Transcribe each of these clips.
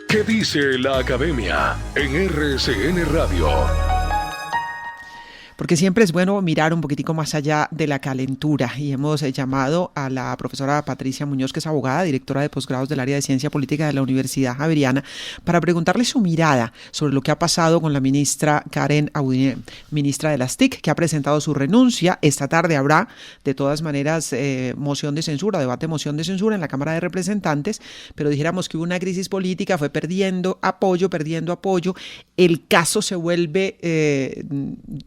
¿Qué dice la academia en RCN Radio? Porque siempre es bueno mirar un poquitico más allá de la calentura y hemos llamado a la profesora Patricia Muñoz, que es abogada, directora de posgrados del área de Ciencia Política de la Universidad Javeriana, para preguntarle su mirada sobre lo que ha pasado con la ministra Karen Audine, ministra de las TIC, que ha presentado su renuncia. Esta tarde habrá, de todas maneras, moción de censura, moción de censura en la Cámara de Representantes, pero dijéramos que hubo una crisis política, fue perdiendo apoyo, el caso se vuelve,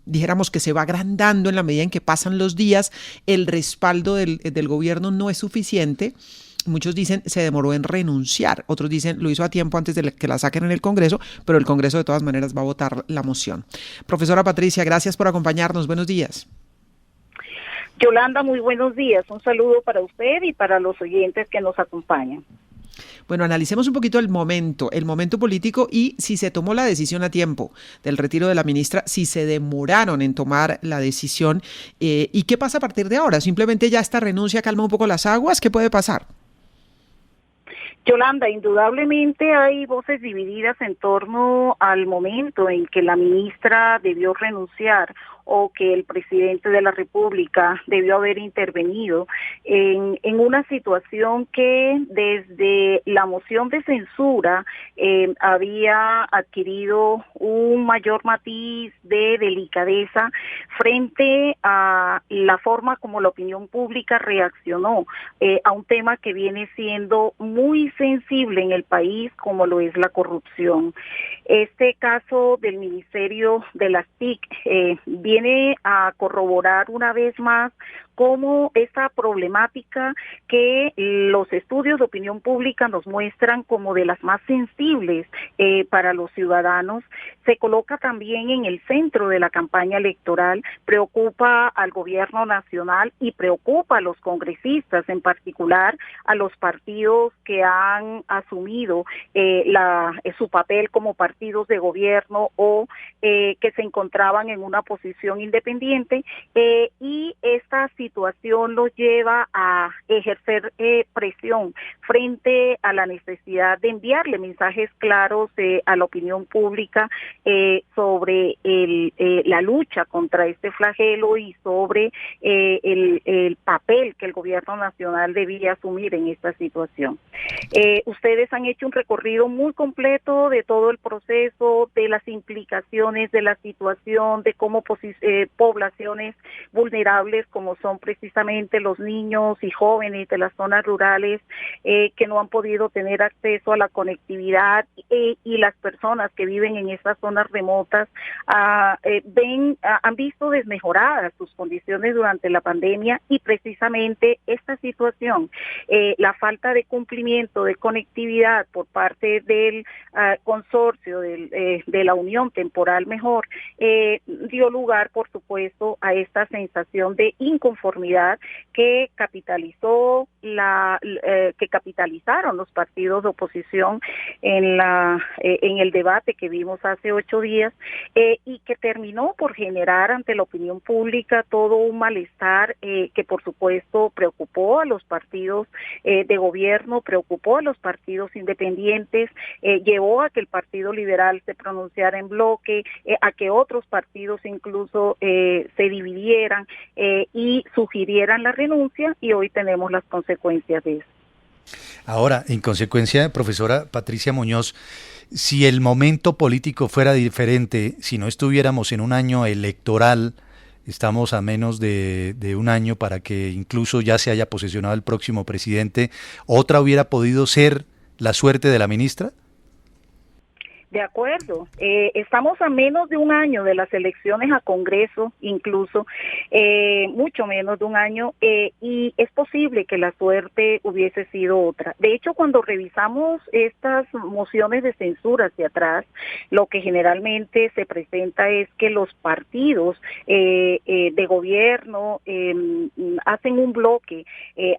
dijéramos que se va agrandando en la medida en que pasan los días, el respaldo del gobierno no es suficiente. Muchos dicen se demoró en renunciar, otros dicen lo hizo a tiempo antes de que la saquen en el Congreso, pero el Congreso de todas maneras va a votar la moción. Profesora Patricia, gracias por acompañarnos, buenos días. Yolanda, muy buenos días, un saludo para usted y para los oyentes que nos acompañan. Bueno, analicemos un poquito el momento político y si se tomó la decisión a tiempo del retiro de la ministra, si se demoraron en tomar la decisión y qué pasa a partir de ahora. Simplemente ya esta renuncia calma un poco las aguas, ¿qué puede pasar? Yolanda, indudablemente hay voces divididas en torno al momento en que la ministra debió renunciar o que el presidente de la República debió haber intervenido en una situación que desde la moción de censura había adquirido un mayor matiz de delicadeza frente a la forma como la opinión pública reaccionó a un tema que viene siendo muy sensible en el país como lo es la corrupción. Este caso del Ministerio de las TIC viene a corroborar una vez más cómo esta problemática que los estudios de opinión pública nos muestran como de las más sensibles para los ciudadanos, se coloca también en el centro de la campaña electoral, preocupa al gobierno nacional y preocupa a los congresistas, en particular a los partidos que han asumido su papel como partidos de gobierno o que se encontraban en una posición independiente y esta situación los lleva a ejercer presión frente a la necesidad de enviarle mensajes claros a la opinión pública sobre la lucha contra este flagelo y sobre el papel que el gobierno nacional debía asumir en esta situación. Ustedes han hecho un recorrido muy completo de todo el proceso, de las implicaciones de la situación, de cómo poblaciones vulnerables como son precisamente los niños y jóvenes de las zonas rurales que no han podido tener acceso a la conectividad y las personas que viven en estas zonas remotas han visto desmejoradas sus condiciones durante la pandemia y precisamente esta situación, la falta de cumplimiento de conectividad por parte del consorcio de la Unión Temporal Mejor dio lugar, por supuesto, a esta sensación de inconformidad que capitalizaron los partidos de oposición en el debate que vimos hace 8 días y que terminó por generar ante la opinión pública todo un malestar que por supuesto preocupó a los partidos de gobierno, preocupó a los partidos independientes, llevó a que el Partido Liberal se pronunciara en bloque, a que otros partidos incluso se dividieran y sugirieran la renuncia y hoy tenemos las consecuencias de eso. Ahora, en consecuencia, profesora Patricia Muñoz, si el momento político fuera diferente, si no estuviéramos en un año electoral, estamos a menos de un año para que incluso ya se haya posesionado el próximo presidente, ¿otra hubiera podido ser la suerte de la ministra? De acuerdo, estamos a menos de un año de las elecciones a Congreso, incluso, mucho menos de un año, y es posible que la suerte hubiese sido otra. De hecho, cuando revisamos estas mociones de censura hacia atrás, lo que generalmente se presenta es que los partidos de gobierno hacen un bloque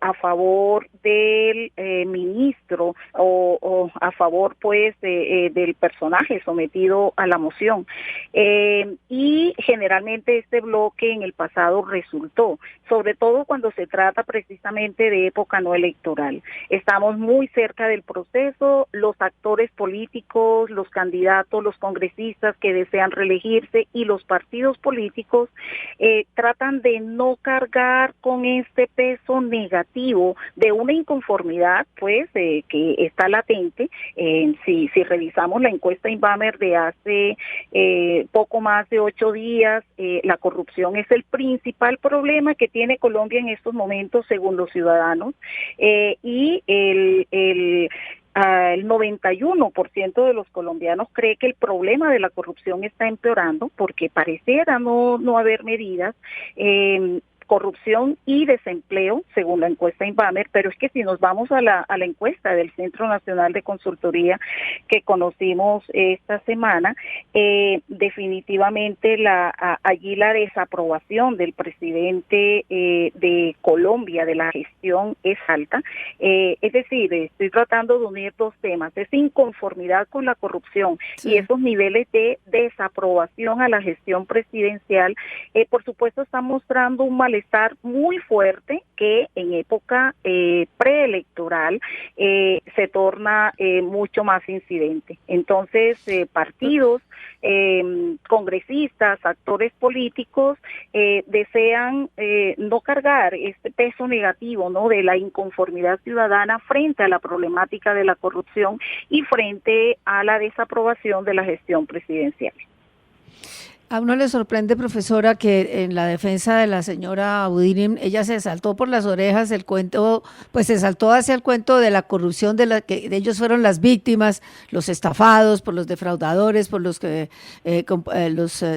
a favor del ministro o a favor, pues, del personal personaje sometido a la moción. Y generalmente este bloque en el pasado resultó, sobre todo cuando se trata precisamente de época no electoral. Estamos muy cerca del proceso, los actores políticos, los candidatos, los congresistas que desean reelegirse y los partidos políticos tratan de no cargar con este peso negativo de una inconformidad, pues, que está latente. Si revisamos la encuesta Inbamer de hace poco más de 8 días, la corrupción es el principal problema que tiene Colombia en estos momentos, según los ciudadanos, y el 91% de los colombianos cree que el problema de la corrupción está empeorando porque pareciera no haber medidas. Corrupción y desempleo, según la encuesta Inbamer, pero es que si nos vamos a la encuesta del Centro Nacional de Consultoría que conocimos esta semana, definitivamente allí la desaprobación del presidente de Colombia de la gestión es alta. Es decir, estoy tratando de unir dos temas, esa inconformidad con la corrupción y esos niveles de desaprobación a la gestión presidencial, por supuesto están mostrando un malestar muy fuerte que en época preelectoral se torna mucho más incidente. Entonces, partidos, congresistas, actores políticos desean no cargar este peso negativo, ¿no?, de la inconformidad ciudadana frente a la problemática de la corrupción y frente a la desaprobación de la gestión presidencial. ¿A uno le sorprende, profesora, que en la defensa de la señora Abudirim, ella se saltó por las orejas el cuento, pues se saltó hacia el cuento de la corrupción de la que de ellos fueron las víctimas, los estafados, por los defraudadores, por los que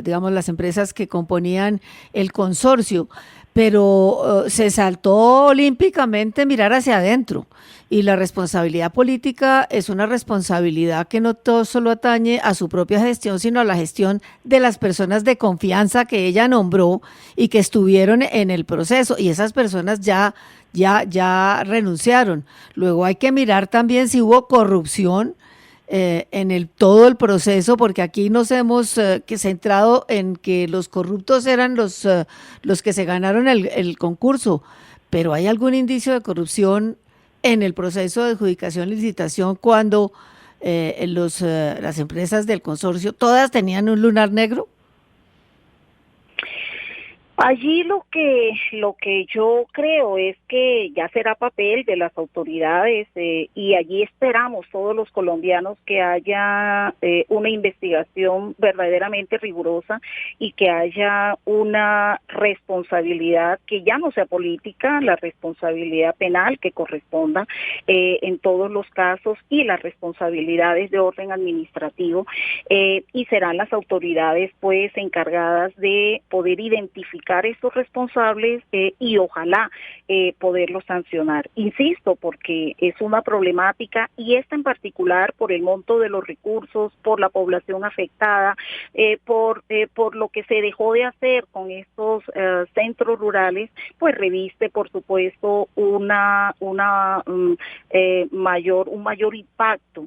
digamos las empresas que componían el consorcio, pero se saltó olímpicamente mirar hacia adentro? Y la responsabilidad política es una responsabilidad que no todo solo atañe a su propia gestión, sino a la gestión de las personas de confianza que ella nombró y que estuvieron en el proceso. Y esas personas ya renunciaron. Luego hay que mirar también si hubo corrupción en todo el proceso, porque aquí nos hemos centrado en que los corruptos eran los que se ganaron el concurso, pero ¿hay algún indicio de corrupción en el proceso de adjudicación y licitación cuando las empresas del consorcio todas tenían un lunar negro? Allí lo que yo creo es que ya será papel de las autoridades y allí esperamos todos los colombianos que haya una investigación verdaderamente rigurosa y que haya una responsabilidad que ya no sea política, la responsabilidad penal que corresponda en todos los casos y las responsabilidades de orden administrativo y serán las autoridades pues encargadas de poder identificar estos responsables y ojalá poderlos sancionar. Insisto, porque es una problemática y esta en particular por el monto de los recursos, por la población afectada, por lo que se dejó de hacer con estos centros rurales, pues reviste por supuesto un mayor impacto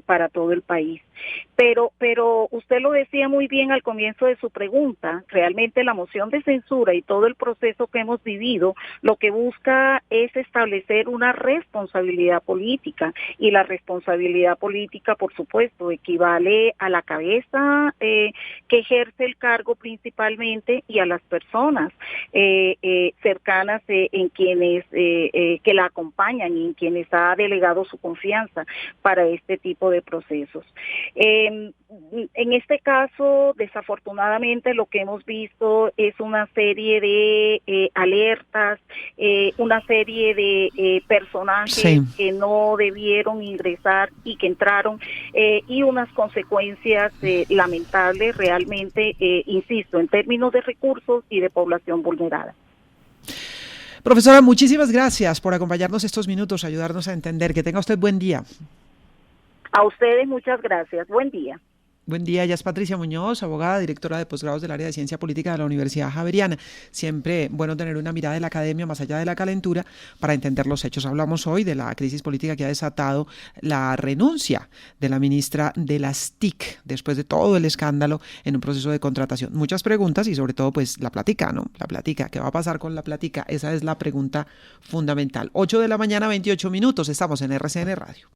para todo el país. Pero usted lo decía muy bien al comienzo de su pregunta, realmente la moción de censura y todo el proceso que hemos vivido, lo que busca es establecer una responsabilidad política y la responsabilidad política, por supuesto, equivale a la cabeza que ejerce el cargo principalmente y a las personas cercanas en quienes que la acompañan y en quienes ha delegado su confianza para este tipo de procesos. En este caso, desafortunadamente, lo que hemos visto es una serie de alertas, una serie de personajes que no debieron ingresar y que entraron, y unas consecuencias lamentables realmente, insisto, en términos de recursos y de población vulnerada. Profesora, muchísimas gracias por acompañarnos estos minutos, ayudarnos a entender. Que tenga usted buen día. A ustedes muchas gracias. Buen día. Buen día, ella es Patricia Muñoz, abogada, directora de posgrados del área de Ciencia Política de la Universidad Javeriana. Siempre bueno tener una mirada de la academia más allá de la calentura para entender los hechos. Hablamos hoy de la crisis política que ha desatado la renuncia de la ministra de las TIC después de todo el escándalo en un proceso de contratación. Muchas preguntas y sobre todo pues la plática, ¿no? La plática, ¿qué va a pasar con la plática? Esa es la pregunta fundamental. 8 de la mañana, 28 minutos, estamos en RCN Radio.